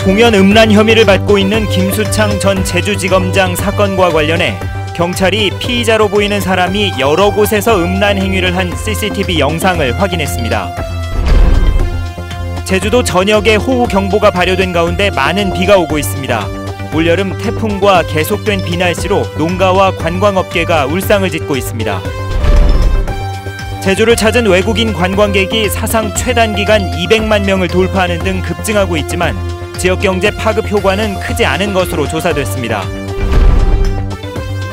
공연 음란 혐의를 받고 있는 김수창 전 제주지검장 사건과 관련해 경찰이 피의자로 보이는 사람이 여러 곳에서 음란 행위를 한 CCTV 영상을 확인했습니다. 제주도 전역에 호우경보가 발효된 가운데 많은 비가 오고 있습니다. 올여름 태풍과 계속된 비날씨로 농가와 관광업계가 울상을 짓고 있습니다. 제주를 찾은 외국인 관광객이 사상 최단기간 200만 명을 돌파하는 등 급증하고 있지만 지역경제 파급 효과는 크지 않은 것으로 조사됐습니다.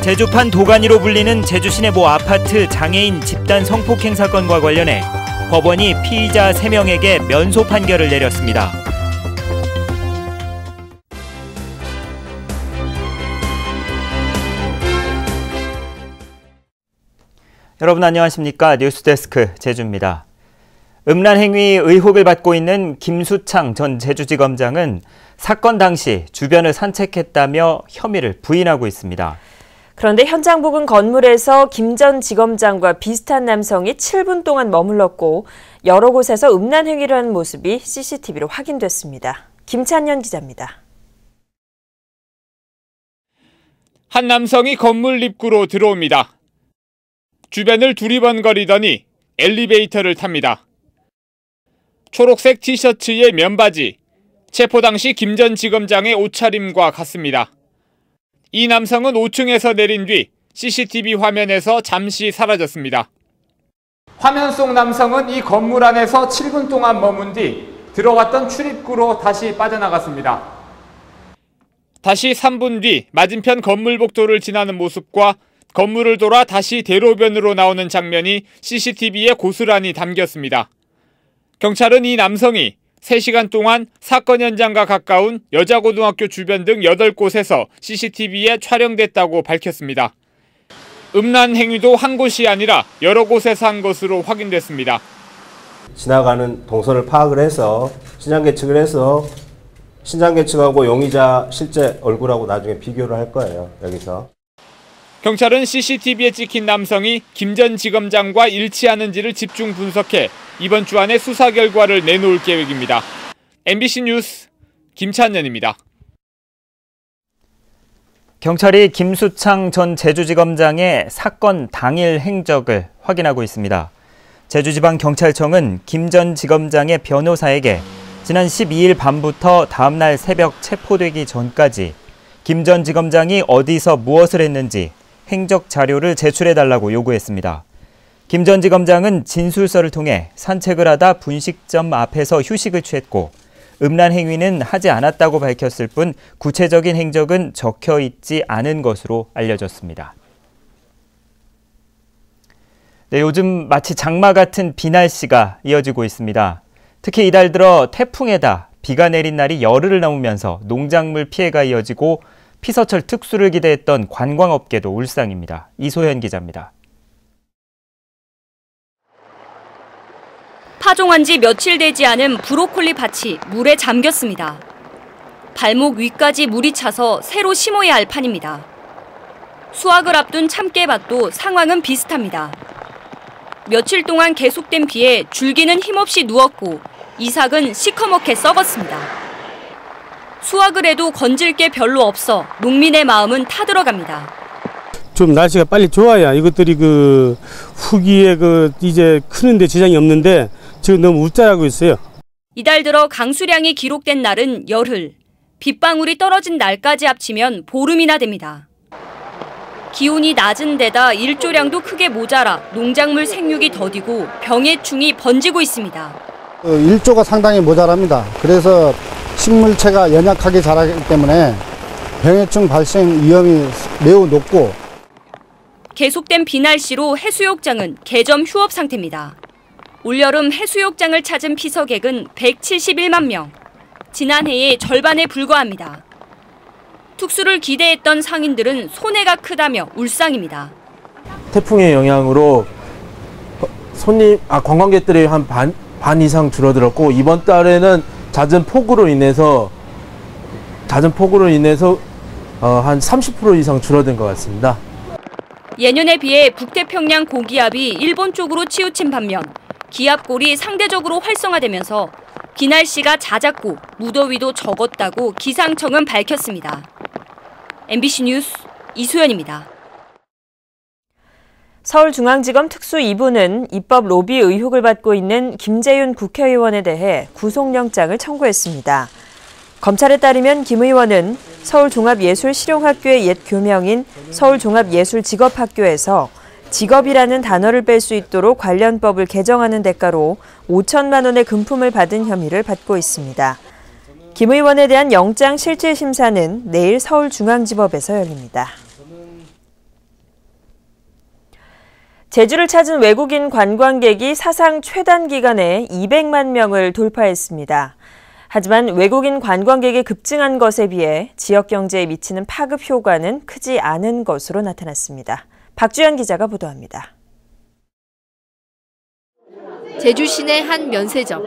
제주판 도가니로 불리는 제주시내 모 아파트 장애인 집단 성폭행 사건과 관련해 법원이 피의자 3명에게 면소 판결을 내렸습니다. 여러분 안녕하십니까? 뉴스데스크 제주입니다. 음란 행위 의혹을 받고 있는 김수창 전 제주지검장은 사건 당시 주변을 산책했다며 혐의를 부인하고 있습니다. 그런데 현장 부근 건물에서 김 전 지검장과 비슷한 남성이 7분 동안 머물렀고 여러 곳에서 음란 행위를 한 모습이 CCTV로 확인됐습니다. 김찬현 기자입니다. 한 남성이 건물 입구로 들어옵니다. 주변을 두리번거리더니 엘리베이터를 탑니다. 초록색 티셔츠에 면바지, 체포 당시 김 전 지검장의 옷차림과 같습니다. 이 남성은 5층에서 내린 뒤 CCTV 화면에서 잠시 사라졌습니다. 화면 속 남성은 이 건물 안에서 7분 동안 머문 뒤 들어왔던 출입구로 다시 빠져나갔습니다. 다시 3분 뒤 맞은편 건물 복도를 지나는 모습과 건물을 돌아 다시 대로변으로 나오는 장면이 CCTV에 고스란히 담겼습니다. 경찰은 이 남성이 3시간 동안 사건 현장과 가까운 여자고등학교 주변 등 8곳에서 CCTV에 촬영됐다고 밝혔습니다. 음란 행위도 한 곳이 아니라 여러 곳에서 한 것으로 확인됐습니다. 지나가는 동선을 파악을 해서 신장 계측을 해서 신장 계측하고 용의자 실제 얼굴하고 나중에 비교를 할 거예요. 여기서. 경찰은 CCTV에 찍힌 남성이 김 전 지검장과 일치하는지를 집중 분석해 이번 주 안에 수사 결과를 내놓을 계획입니다. MBC 뉴스 김찬현입니다. 경찰이 김수창 전 제주지검장의 사건 당일 행적을 확인하고 있습니다. 제주지방경찰청은 김 전 지검장의 변호사에게 지난 12일 밤부터 다음날 새벽 체포되기 전까지 김 전 지검장이 어디서 무엇을 했는지 행적 자료를 제출해달라고 요구했습니다. 김 전 지검장은 진술서를 통해 산책을 하다 분식점 앞에서 휴식을 취했고 음란 행위는 하지 않았다고 밝혔을 뿐 구체적인 행적은 적혀 있지 않은 것으로 알려졌습니다. 네, 요즘 마치 장마 같은 비날씨가 이어지고 있습니다. 특히 이달 들어 태풍에다 비가 내린 날이 열흘을 넘으면서 농작물 피해가 이어지고 피서철 특수를 기대했던 관광업계도 울상입니다. 이소현 기자입니다. 파종한 지 며칠 되지 않은 브로콜리 밭이 물에 잠겼습니다. 발목 위까지 물이 차서 새로 심어야 할 판입니다. 수확을 앞둔 참깨밭도 상황은 비슷합니다. 며칠 동안 계속된 비에 줄기는 힘없이 누웠고 이삭은 시커멓게 썩었습니다. 수확을 해도 건질 게 별로 없어 농민의 마음은 타들어갑니다. 좀 날씨가 빨리 좋아야 이것들이 후기에 이제 크는데 지장이 없는데 지금 너무 우짜하고 있어요. 이달 들어 강수량이 기록된 날은 열흘, 빗방울이 떨어진 날까지 합치면 보름이나 됩니다. 기온이 낮은 데다 일조량도 크게 모자라 농작물 생육이 더디고 병해충이 번지고 있습니다. 일조가 상당히 모자랍니다. 그래서 식물체가 연약하게 자라기 때문에 병해충 발생 위험이 매우 높고 계속된 비날씨로 해수욕장은 개점 휴업 상태입니다. 올여름 해수욕장을 찾은 피서객은 171만 명, 지난해의 절반에 불과합니다. 특수를 기대했던 상인들은 손해가 크다며 울상입니다. 태풍의 영향으로 관광객들이 한 반 이상 줄어들었고 이번 달에는 잦은 폭우로 인해서 한 30% 이상 줄어든 것 같습니다. 예년에 비해 북태평양 고기압이 일본 쪽으로 치우친 반면 기압골이 상대적으로 활성화되면서 비 날씨가 잦았고 무더위도 적었다고 기상청은 밝혔습니다. MBC 뉴스 이소연입니다. 서울중앙지검 특수 2부는 입법 로비 의혹을 받고 있는 김재윤 국회의원에 대해 구속영장을 청구했습니다. 검찰에 따르면 김 의원은 서울종합예술실용학교의 옛 교명인 서울종합예술직업학교에서 직업이라는 단어를 뺄 수 있도록 관련법을 개정하는 대가로 5천만 원의 금품을 받은 혐의를 받고 있습니다. 김 의원에 대한 영장 실질심사는 내일 서울중앙지법에서 열립니다. 제주를 찾은 외국인 관광객이 사상 최단 기간에 200만 명을 돌파했습니다. 하지만 외국인 관광객이 급증한 것에 비해 지역 경제에 미치는 파급 효과는 크지 않은 것으로 나타났습니다. 박주연 기자가 보도합니다. 제주 시내 한 면세점.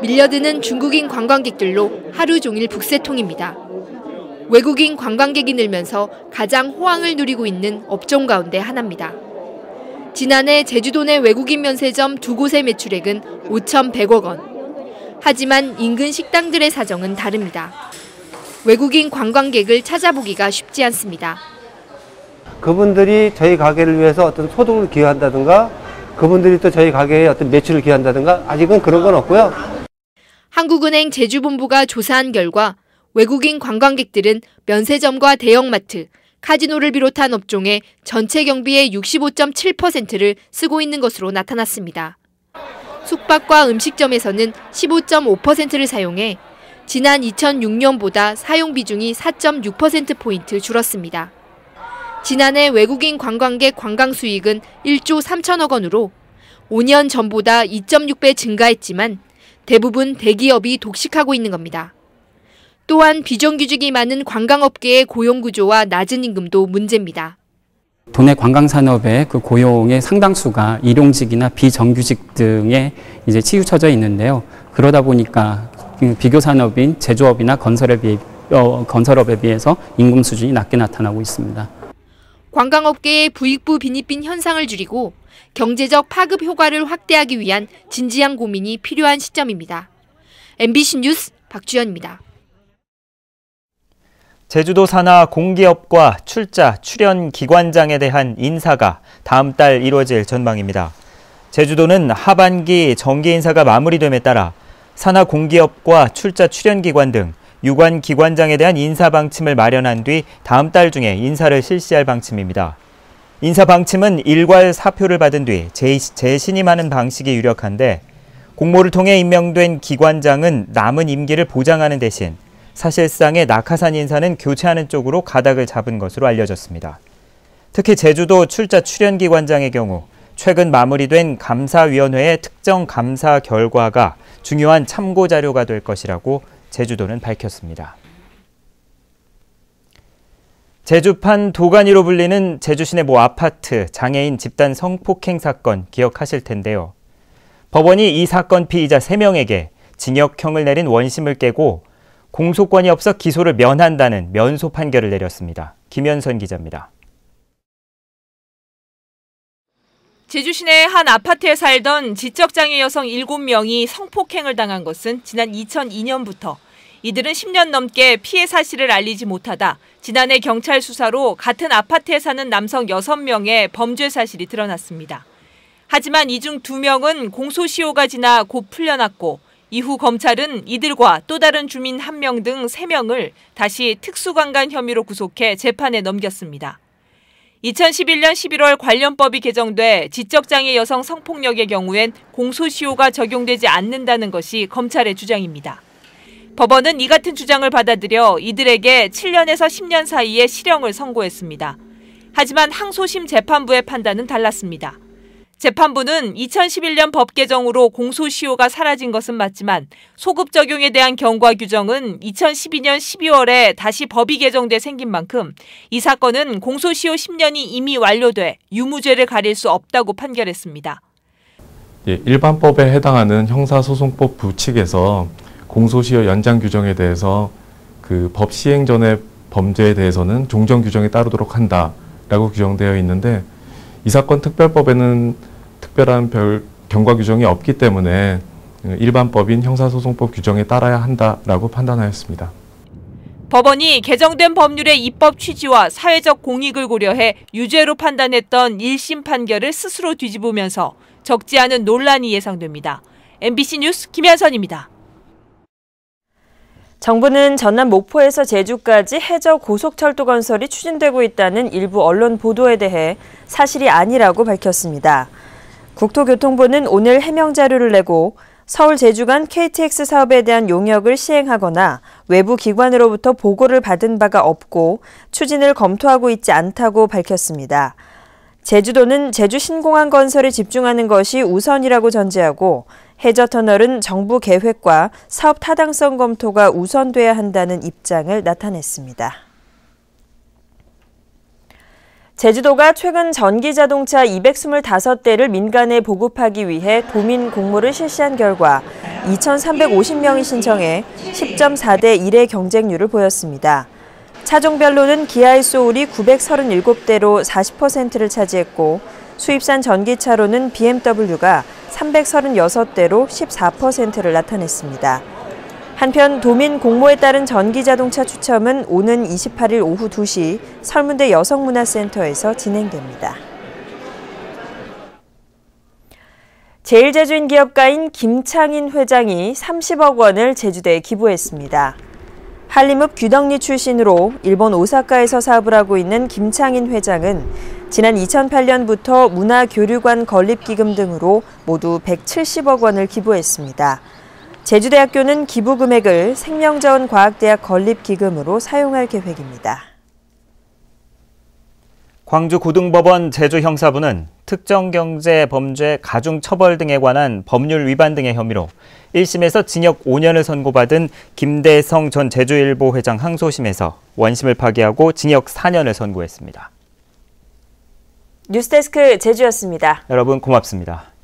밀려드는 중국인 관광객들로 하루 종일 북새통입니다. 외국인 관광객이 늘면서 가장 호황을 누리고 있는 업종 가운데 하나입니다. 지난해 제주도 내 외국인 면세점 두 곳의 매출액은 5,100억 원. 하지만 인근 식당들의 사정은 다릅니다. 외국인 관광객을 찾아보기가 쉽지 않습니다. 그분들이 저희 가게를 위해서 어떤 소득을 기여한다든가 그분들이 또 저희 가게에 어떤 매출을 기여한다든가 아직은 그런 건 없고요. 한국은행 제주본부가 조사한 결과 외국인 관광객들은 면세점과 대형마트, 카지노를 비롯한 업종의 전체 경비의 65.7%를 쓰고 있는 것으로 나타났습니다. 숙박과 음식점에서는 15.5%를 사용해 지난 2006년보다 사용 비중이 4.6%포인트 줄었습니다. 지난해 외국인 관광객 관광 수익은 1조 3천억 원으로 5년 전보다 2.6배 증가했지만 대부분 대기업이 독식하고 있는 겁니다. 또한 비정규직이 많은 관광업계의 고용구조와 낮은 임금도 문제입니다. 도내 관광산업의 그 고용의 상당수가 일용직이나 비정규직 등에 이제 치우쳐져 있는데요. 그러다 보니까 비교 산업인 제조업이나 건설업에 비해서 임금 수준이 낮게 나타나고 있습니다. 관광업계의 부익부 빈익빈 현상을 줄이고 경제적 파급 효과를 확대하기 위한 진지한 고민이 필요한 시점입니다. MBC 뉴스 박주연입니다. 제주도 산하 공기업과 출자, 출연 기관장에 대한 인사가 다음 달 이루어질 전망입니다. 제주도는 하반기 정기 인사가 마무리됨에 따라 산하 공기업과 출자, 출연 기관 등 유관 기관장에 대한 인사 방침을 마련한 뒤 다음 달 중에 인사를 실시할 방침입니다. 인사 방침은 일괄 사표를 받은 뒤 재신임하는 방식이 유력한데 공모를 통해 임명된 기관장은 남은 임기를 보장하는 대신 사실상의 낙하산 인사는 교체하는 쪽으로 가닥을 잡은 것으로 알려졌습니다. 특히 제주도 출자 출연기관장의 경우 최근 마무리된 감사위원회의 특정 감사 결과가 중요한 참고 자료가 될 것이라고 제주도는 밝혔습니다. 제주판 도가니로 불리는 제주 시내 모 아파트 장애인 집단 성폭행 사건 기억하실 텐데요. 법원이 이 사건 피의자 3명에게 징역형을 내린 원심을 깨고 공소권이 없어 기소를 면한다는 면소 판결을 내렸습니다. 김현선 기자입니다. 제주 시내 한 아파트에 살던 지적장애 여성 7명이 성폭행을 당한 것은 지난 2002년부터 이들은 10년 넘게 피해 사실을 알리지 못하다 지난해 경찰 수사로 같은 아파트에 사는 남성 6명의 범죄 사실이 드러났습니다. 하지만 이 중 2명은 공소시효가 지나 곧 풀려났고 이후 검찰은 이들과 또 다른 주민 1명 등 3명을 다시 특수강간 혐의로 구속해 재판에 넘겼습니다. 2011년 11월 관련법이 개정돼 지적장애 여성 성폭력의 경우엔 공소시효가 적용되지 않는다는 것이 검찰의 주장입니다. 법원은 이 같은 주장을 받아들여 이들에게 7년에서 10년 사이에 실형을 선고했습니다. 하지만 항소심 재판부의 판단은 달랐습니다. 재판부는 2011년 법 개정으로 공소시효가 사라진 것은 맞지만 소급 적용에 대한 경과 규정은 2012년 12월에 다시 법이 개정돼 생긴 만큼 이 사건은 공소시효 10년이 이미 완료돼 유무죄를 가릴 수 없다고 판결했습니다. 일반법에 해당하는 형사소송법 부칙에서 공소시효 연장 규정에 대해서 그 법 시행 전의 범죄에 대해서는 종전 규정에 따르도록 한다라고 규정되어 있는데 이 사건 특별법에는 특별한 경과 규정이 없기 때문에 일반법인 형사소송법 규정에 따라야 한다라고 판단하였습니다. 법원이 개정된 법률의 입법 취지와 사회적 공익을 고려해 유죄로 판단했던 1심 판결을 스스로 뒤집으면서 적지 않은 논란이 예상됩니다. MBC 뉴스 김현선입니다. 정부는 전남 목포에서 제주까지 해저 고속철도 건설이 추진되고 있다는 일부 언론 보도에 대해 사실이 아니라고 밝혔습니다. 국토교통부는 오늘 해명 자료를 내고 서울 제주 간 KTX 사업에 대한 용역을 시행하거나 외부 기관으로부터 보고를 받은 바가 없고 추진을 검토하고 있지 않다고 밝혔습니다. 제주도는 제주 신공항 건설에 집중하는 것이 우선이라고 전제하고 해저터널은 정부 계획과 사업 타당성 검토가 우선돼야 한다는 입장을 나타냈습니다. 제주도가 최근 전기자동차 225대를 민간에 보급하기 위해 도민 공모를 실시한 결과 2,350명이 신청해 10.4대 1의 경쟁률을 보였습니다. 차종별로는 기아의 소울이 937대로 40%를 차지했고 수입산 전기차로는 BMW가 336대로 14%를 나타냈습니다. 한편 도민 공모에 따른 전기자동차 추첨은 오는 28일 오후 2시 설문대 여성문화센터에서 진행됩니다. 제일제주인 기업가인 김창인 회장이 30억 원을 제주대에 기부했습니다. 한림읍 귀덕리 출신으로 일본 오사카에서 사업을 하고 있는 김창인 회장은 지난 2008년부터 문화교류관 건립기금 등으로 모두 170억 원을 기부했습니다. 제주대학교는 기부 금액을 생명자원과학대학 건립기금으로 사용할 계획입니다. 광주고등법원 제주형사부는 특정경제범죄 가중처벌 등에 관한 법률 위반 등의 혐의로 1심에서 징역 5년을 선고받은 김대성 전 제주일보 회장 항소심에서 원심을 파기하고 징역 4년을 선고했습니다. 뉴스데스크 제주였습니다. 여러분 고맙습니다.